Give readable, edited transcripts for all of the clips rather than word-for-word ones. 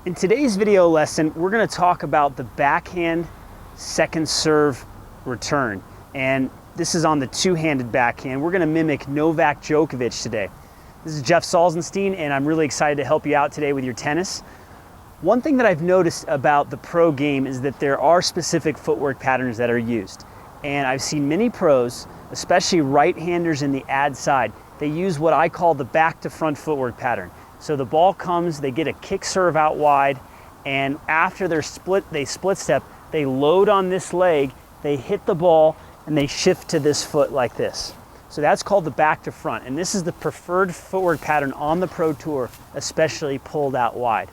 In today's video lesson, we're going to talk about the backhand second serve return. And this is on the two-handed backhand. We're going to mimic Novak Djokovic today. This is Jeff Salzenstein, and I'm really excited to help you out today with your tennis. One thing that I've noticed about the pro game is that there are specific footwork patterns that are used. And I've seen many pros, especially right-handers in the ad side, they use what I call the back to front footwork pattern. So the ball comes, they get a kick serve out wide, and after they split step, they load on this leg, they hit the ball, and they shift to this foot like this. So that's called the back to front, and this is the preferred footwork pattern on the Pro Tour, especially pulled out wide.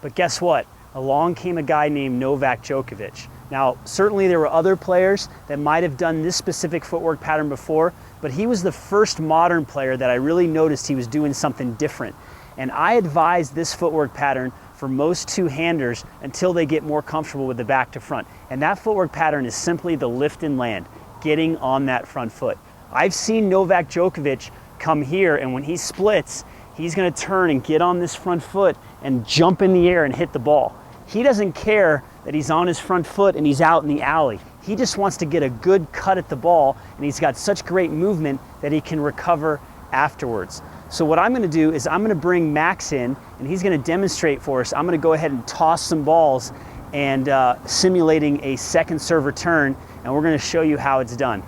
But guess what? Along came a guy named Novak Djokovic. Now, certainly there were other players that might have done this specific footwork pattern before, but he was the first modern player that I really noticed he was doing something different. And I advise this footwork pattern for most two-handers until they get more comfortable with the back to front. And that footwork pattern is simply the lift and land, getting on that front foot. I've seen Novak Djokovic come here, and when he splits, he's gonna turn and get on this front foot and jump in the air and hit the ball. He doesn't care that he's on his front foot and he's out in the alley. He just wants to get a good cut at the ball, and he's got such great movement that he can recover afterwards. So what I'm gonna do is I'm gonna bring Max in, and he's gonna demonstrate for us. I'm gonna go ahead and toss some balls and simulating a second serve return, and we're gonna show you how it's done.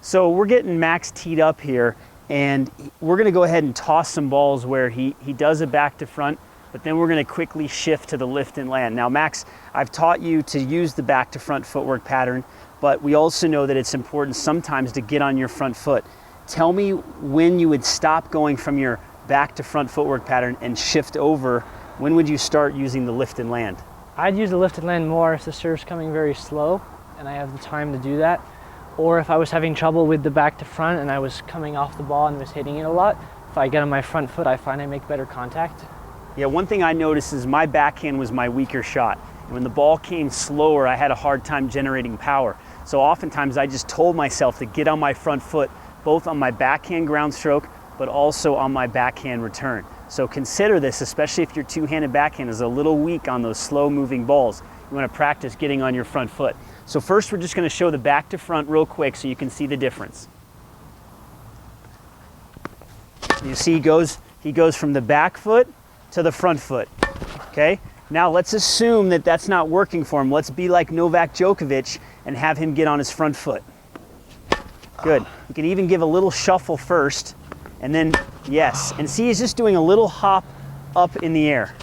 So we're getting Max teed up here, and we're gonna go ahead and toss some balls where he does a back to front, but then we're gonna quickly shift to the lift and land. Now Max, I've taught you to use the back to front footwork pattern, but we also know that it's important sometimes to get on your front foot. Tell me when you would stop going from your back to front footwork pattern and shift over. When would you start using the lift and land? I'd use the lift and land more if the serve's coming very slow and I have the time to do that. Or if I was having trouble with the back to front and I was coming off the ball and was hitting it a lot, if I get on my front foot, I find I make better contact. Yeah, one thing I noticed is my backhand was my weaker shot. And when the ball came slower, I had a hard time generating power. So oftentimes I just told myself to get on my front foot, both on my backhand ground stroke, but also on my backhand return. So consider this, especially if your two-handed backhand is a little weak on those slow moving balls. You want to practice getting on your front foot. So first we're just going to show the back to front real quick so you can see the difference. You see he goes from the back foot to the front foot, okay? Now let's assume that that's not working for him. Let's be like Novak Djokovic and have him get on his front foot. Good. You can even give a little shuffle first, and then, yes. And see, he's just doing a little hop up in the air.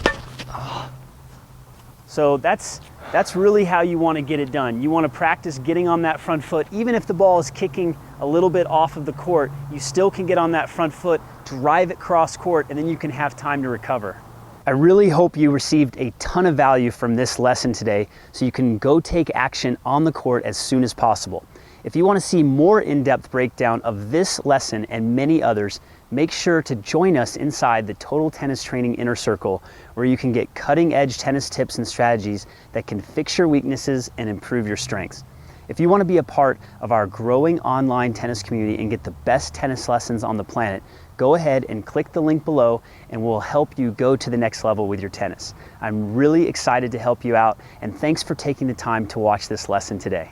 So that's really how you want to get it done. You want to practice getting on that front foot. Even if the ball is kicking a little bit off of the court, you still can get on that front foot, drive it cross court, and then you can have time to recover. I really hope you received a ton of value from this lesson today so you can go take action on the court as soon as possible. If you want to see more in-depth breakdown of this lesson and many others, make sure to join us inside the Total Tennis Training Inner Circle, where you can get cutting-edge tennis tips and strategies that can fix your weaknesses and improve your strengths. If you want to be a part of our growing online tennis community and get the best tennis lessons on the planet, go ahead and click the link below and we'll help you go to the next level with your tennis. I'm really excited to help you out, and thanks for taking the time to watch this lesson today.